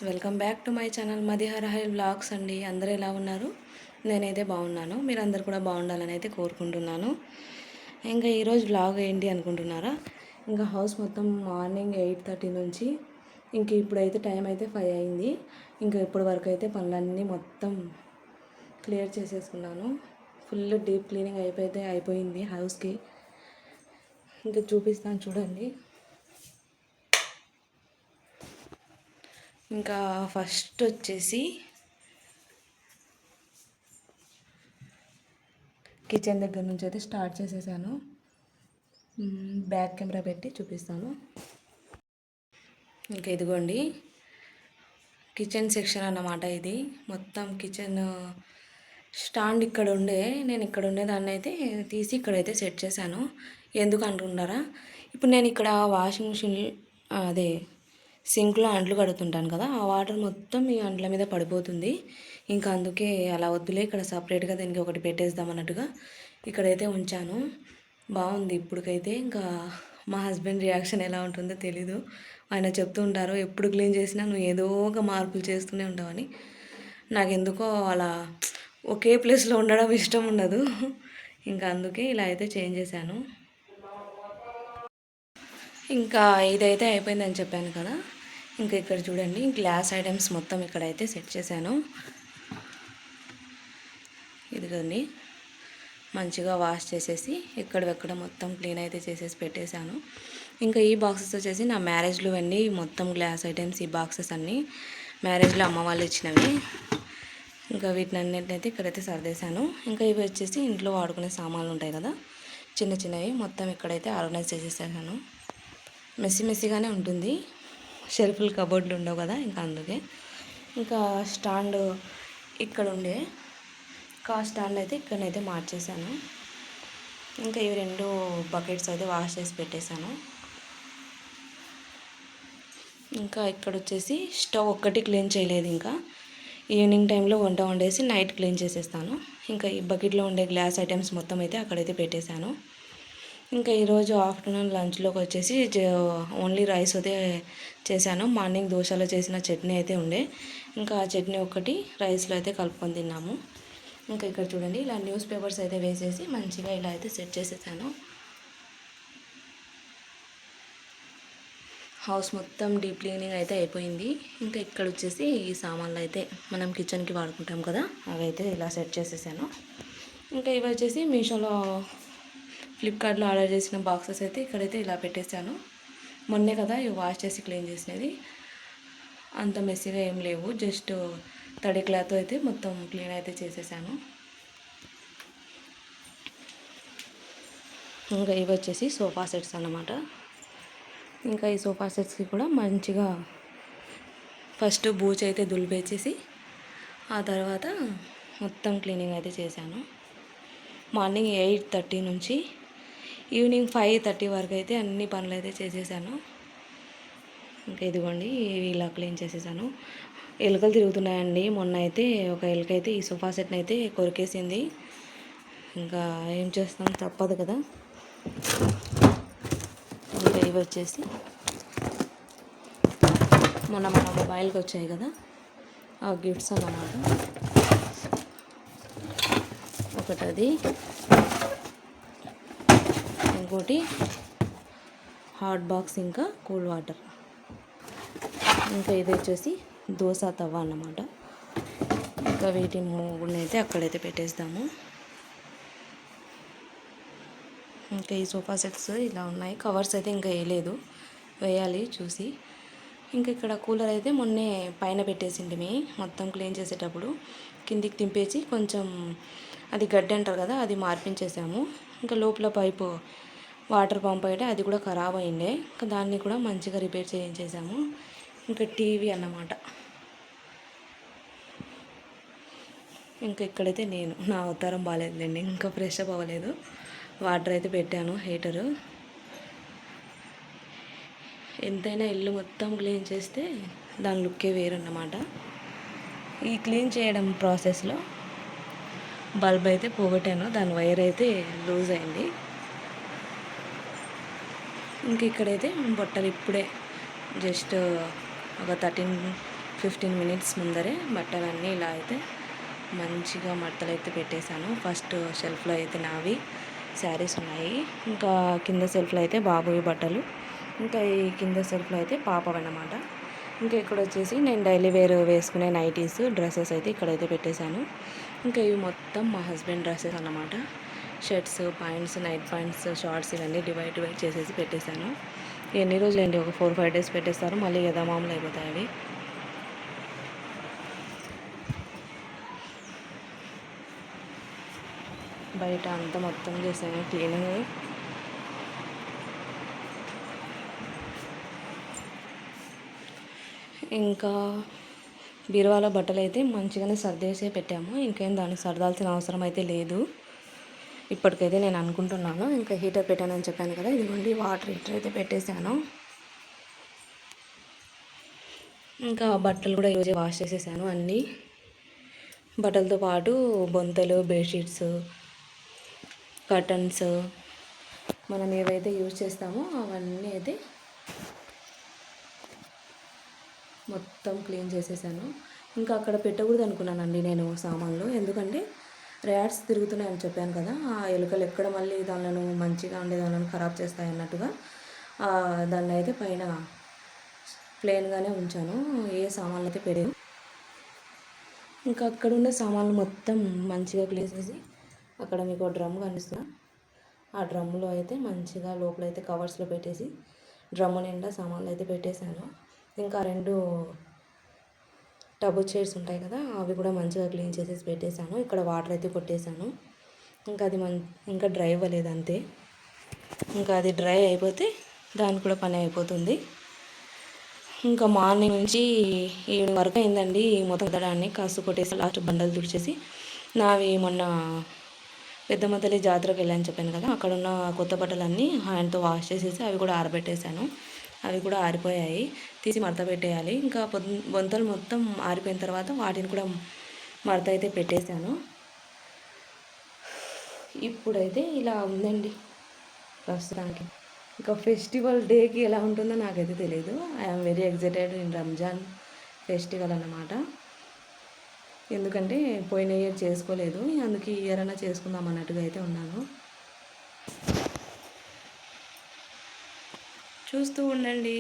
Welcome back to my channel Madihara hi vlogs అండి. అందరూ ఎలా ఉన్నారు? నేనైతే బాగున్నాను. మీరందరూ కూడా బాగుండాలని అయితే కోరుకుంటున్నాను. ఇంకా ఈరోజు వ్లాగ్ ఏంటి అనుకుంటున్నారా? ఇంకా హౌస్ మొత్తం మార్నింగ్ 8:30 నుంచి ఇంక ఇప్పుడైతే టైం అయితే 5 అయింది. ఇంకా ఇప్పటి వరకు అయితే పనులన్నీ మొత్తం క్లియర్ చేసేసుకున్నాను. ఫుల్ డీప్ క్లీనింగ్ అయిపోయింది హౌస్కి. ఇంకా చూపిస్తాను చూడండి. ఇంకా ఫస్ట్ వచ్చేసి కిచెన్ దగ్గర నుంచి అయితే స్టార్ట్ చేసేసాను. బ్యాక్ కెమెరా పెట్టి చూపిస్తాను. ఇంకా ఇదిగోండి కిచెన్ సెక్షన్ అన్నమాట. ఇది మొత్తం కిచెన్ స్టాండ్ నేను ఇక్కడ ఉండేదాన్ని అయితే తీసి ఇక్కడైతే సెట్ చేశాను. ఎందుకు అంటున్నారా? ఇప్పుడు నేను ఇక్కడ వాషింగ్ మిషన్ అదే సింక్లో అంట్లు కడుగుతుంటాను కదా, ఆ వాటర్ మొత్తం ఈ అంట్ల మీద పడిపోతుంది. ఇంకా అందుకే అలా వద్దులే, ఇక్కడ సపరేట్గా దీనికి ఒకటి పెట్టేద్దాం అన్నట్టుగా ఇక్కడైతే ఉంచాను. బాగుంది ఇప్పటికైతే. ఇంకా మా హస్బెండ్ రియాక్షన్ ఎలా ఉంటుందో తెలీదు. ఆయన చెప్తూ ఉంటారు, ఎప్పుడు క్లీన్ చేసినా నువ్వు ఏదో ఒక మార్పులు చేస్తూనే ఉంటావని. నాకు ఎందుకో అలా ఒకే ప్లేస్లో ఉండడం ఇష్టం ఉండదు. ఇంకా అందుకే ఇలా అయితే చేంజ్ చేశాను. ఇంకా ఇదైతే అయిపోయిందని చెప్పాను కదా. ఇంకా ఇక్కడ చూడండి గ్లాస్ ఐటమ్స్ మొత్తం ఇక్కడైతే సెట్ చేశాను. ఇదిగోండి మంచిగా వాష్ చేసేసి ఎక్కడెక్కడ మొత్తం క్లీన్ అయితే చేసేసి పెట్టేశాను. ఇంకా ఈ బాక్సెస్ వచ్చేసి నా మ్యారేజ్లో అన్నీ మొత్తం గ్లాస్ ఐటమ్స్, ఈ బాక్సెస్ అన్నీ మ్యారేజ్లో అమ్మ వాళ్ళు ఇచ్చినవి. ఇంకా వీటిని అన్నింటినైతే ఇక్కడైతే సర్దేశాను. ఇంకా ఇవి వచ్చేసి ఇంట్లో వాడుకునే సామాన్లు ఉంటాయి కదా, చిన్న చిన్నవి మొత్తం ఇక్కడైతే ఆర్గనైజ్ చేసేసాను. మెస్సీగానే ఉంటుంది, షెల్ఫ్లు కబోర్డ్లు ఉండవు కదా, ఇంకా అందుకే. ఇంకా స్టాండ్ ఇక్కడ ఉండే స్టాండ్ అయితే ఇక్కడనైతే మార్చేసాను. ఇంకా ఇవి 2 బకెట్స్ అయితే వాష్ చేసి పెట్టేశాను. ఇంకా ఇక్కడ వచ్చేసి స్టవ్ ఒక్కటి క్లీన్ చేయలేదు. ఇంకా ఈవినింగ్ టైంలో వంట వండేసి నైట్ క్లీన్ చేసేస్తాను. ఇంకా ఈ బకెట్లో ఉండే గ్లాస్ ఐటమ్స్ మొత్తం అయితే అక్కడైతే పెట్టేశాను. ఇంకా ఈరోజు ఆఫ్టర్నూన్ లంచ్లోకి వచ్చేసి ఓన్లీ రైస్ అయితే చేశాను. మార్నింగ్ దోశలో చేసిన చట్నీ అయితే ఉండే, ఇంకా ఆ చట్నీ ఒకటి రైస్లో అయితే కలుపుకొని తిన్నాము. ఇంకా ఇక్కడ చూడండి ఇలా న్యూస్ పేపర్స్ అయితే వేసేసి మంచిగా ఇలా అయితే సెట్ చేసేసాను. హౌస్ మొత్తం డీప్ క్లీనింగ్ అయితే అయిపోయింది. ఇంకా ఇక్కడ వచ్చేసి ఈ సామాన్లు అయితే మనం కిచెన్కి వాడుకుంటాం కదా, అవి అయితే ఇలా సెట్ చేసేసాను. ఇంకా ఇవి వచ్చేసి మీషోలో ఫ్లిప్కార్ట్లో ఆర్డర్ చేసిన బాక్సెస్ అయితే ఇక్కడైతే ఇలా పెట్టేశాను. మొన్నే కదా ఇవి వాష్ చేసి క్లీన్ చేసినది, అంత మెస్సీగా ఏం లేవు. జస్ట్ తడి క్లాత్ అయితే మొత్తం క్లీన్ అయితే చేసేసాను. ఇంకా ఇవి వచ్చేసి సోఫా సెట్స్ అన్నమాట. ఇంకా ఈ సోఫా సెట్స్కి కూడా మంచిగా ఫస్ట్ బూచ్ అయితే దులిపేసేసి ఆ తర్వాత మొత్తం క్లీనింగ్ అయితే చేశాను. మార్నింగ్ 8:30 నుంచి ఈవినింగ్ 5:30 వరకు అయితే అన్ని పనులు అయితే చేసేసాను. ఇంకా ఇదిగోండి ఇలా క్లీన్ చేసేసాను. ఎలుకలు తిరుగుతున్నాయండి. మొన్న అయితే ఒక ఎలుక అయితే ఈ సోఫా సెట్ని అయితే కొరికేసింది. ఇంకా ఏం చేస్తాం, తప్పదు కదా. ఇంకా ఇవి వచ్చేసి మొన్న మన మొబైల్కి వచ్చాయి కదా, ఆ గిఫ్ట్స్ అన్నమాట. ఒకటి అది, ఇంకోటి హాట్ బాక్స్, ఇంకా కూల్ వాటర్. ఇంకా ఇది వచ్చేసి దోశ తవ్వ అన్నమాట. ఇంకా వీటిని మూడుని అయితే అక్కడైతే పెట్టేస్తాము. ఇంకా ఈ సోఫా సెట్స్ ఇలా ఉన్నాయి. కవర్స్ అయితే ఇంకా వేయాలి చూసి. ఇంకా ఇక్కడ కూలర్ అయితే మొన్నే పైన పెట్టేసింది మొత్తం క్లీన్ చేసేటప్పుడు. కిందికి తింపేసి కొంచెం అది గడ్డి అంటారు కదా, అది మార్పించేసాము. ఇంకా లోపల పైపు వాటర్ పంప్ అయితే అది కూడా ఖరాబ్ అయిండే, ఇంకా దాన్ని కూడా మంచిగా రిపేర్ చేయించేసాము. ఇంకా టీవీ అన్నమాట. ఇంకా ఇక్కడైతే నా అవతారం బాగాలేదులేండి, ఇంకా ఫ్రెష్ అప్ అవ్వలేదు. వాటర్ అయితే పెట్టాను, హీటరు. ఎంతైనా ఇల్లు మొత్తం క్లీన్ చేస్తే దాని లుక్కే వేరన్నమాట. ఈ క్లీన్ చేయడం ప్రాసెస్లో బల్బ్ అయితే పోగొట్టాను, దాని వైర్ అయితే లూజ్ అయింది. ఇంక ఇక్కడైతే బట్టలు ఇప్పుడే జస్ట్ ఒక 15 మినిట్స్ ముందరే బట్టలన్నీ ఇలా అయితే మంచిగా మడతలు అయితే పెట్టేశాను. ఫస్ట్ షెల్ఫ్లో అయితే నావి శారీస్ ఉన్నాయి, ఇంకా కింద సెల్ఫ్లో అయితే బాబువి బట్టలు, ఇంకా ఈ కింద సెల్ఫ్లో అయితే పాపవన్నమాట. ఇంకా ఇక్కడ వచ్చేసి నేను డైలీ వేర్ వేసుకునే నైటీస్ డ్రెస్సెస్ అయితే ఇక్కడైతే పెట్టేశాను. ఇంకా ఇవి మొత్తం మా హస్బెండ్ డ్రెస్సెస్ అన్నమాట. Shirts, pants, night pants, shorts ఇవన్నీ డివైడ్ చేసేసి పెట్టేశాను. ఎన్ని రోజులు అండి, ఒక 4-5 డేస్ పెట్టేస్తారు, మళ్ళీ యథామామూలు అయిపోతాయి అవి. బయట అంతా మొత్తం చేశాను క్లీనింగ్. ఇంకా బీరువాలో బట్టలు అయితే మంచిగానే సర్దేసే పెట్టాము, ఇంకేం దానికి సర్దాల్సిన అవసరం అయితే లేదు ఇప్పటికైతే నేను అనుకుంటున్నాను. ఇంకా హీటర్ పెట్టానని చెప్పాను కదా, ఇదిగోండి వాటర్ హీటర్ అయితే పెట్టేశాను. ఇంకా బట్టలు కూడా ఈరోజే వాష్ చేసేసాను అన్నీ. బట్టలతో పాటు బొంతలు, బెడ్షీట్స్, కర్టన్స్, మనం ఏవైతే యూజ్ చేస్తామో అవన్నీ అయితే మొత్తం క్లీన్ చేసేసాను. ఇంకా అక్కడ పెట్టకూడదు అనుకున్నానండి నేను సామాన్లు, ఎందుకంటే ర్యాట్స్ తిరుగుతున్నాయని చెప్పాను కదా, ఆ ఎలుకలు ఎక్కడ మళ్ళీ దానిలను మంచిగా ఉండే దానిలను ఖరాబ్ చేస్తాయి అన్నట్టుగా దాన్ని అయితే పైన ప్లెయిన్గానే ఉంచాను, ఏ సామాన్లు అయితే పెట్టాను. ఇంకా అక్కడ ఉండే సామాన్లు మొత్తం మంచిగా క్లీన్ చేసి అక్కడ మీకు డ్రమ్ కనిపిస్తున్నా, ఆ డ్రమ్ములో అయితే మంచిగా లోపలైతే కవర్స్లో పెట్టేసి డ్రమ్ము నిండా సామాన్లు అయితే పెట్టేశాను. ఇంకా 2 టబు చైర్స్ ఉంటాయి కదా, అవి కూడా మంచిగా క్లీన్ చేసేసి పెట్టేశాను. ఇక్కడ వాటర్ అయితే కొట్టేశాను. ఇంకా అది ఇంకా డ్రై అవ్వలేదు అంతే. ఇంకా అది డ్రై అయిపోతే దానికి కూడా పని అయిపోతుంది. ఇంకా మార్నింగ్ నుంచి ఈవినింగ్ వరకు అయిందండి మొత్తం దాన్ని కాసు కొట్టేసి లాస్ట్ బండలు తుడిచేసి, నావి మొన్న పెద్దమ్మ తల్లి జాతరకు వెళ్ళని చెప్పాను కదా, అక్కడ ఉన్న కొత్త బట్టలన్నీ హ్యాండ్తో వాష్ చేసేసి అవి కూడా ఆరబెట్టేశాను. అవి కూడా ఆరిపోయాయి, తీసి మడత పెట్టేయాలి. ఇంకా బొంతలు మొత్తం ఆరిపోయిన తర్వాత వాటిని కూడా మడత అయితే పెట్టేశాను. ఇప్పుడైతే ఇలా ఉందండి ప్రస్తుతానికి. ఇంకా ఫెస్టివల్ డేకి ఎలా ఉంటుందో నాకైతే తెలియదు. I'm very excited in Ramzan festival అన్నమాట. ఎందుకంటే పోయిన ఇయర్ చేసుకోలేదు, అందుకు ఈ ఇయర్ అయినా చేసుకుందాం అన్నట్టుగా అయితే ఉన్నాను. చూస్తూ ఉండండి.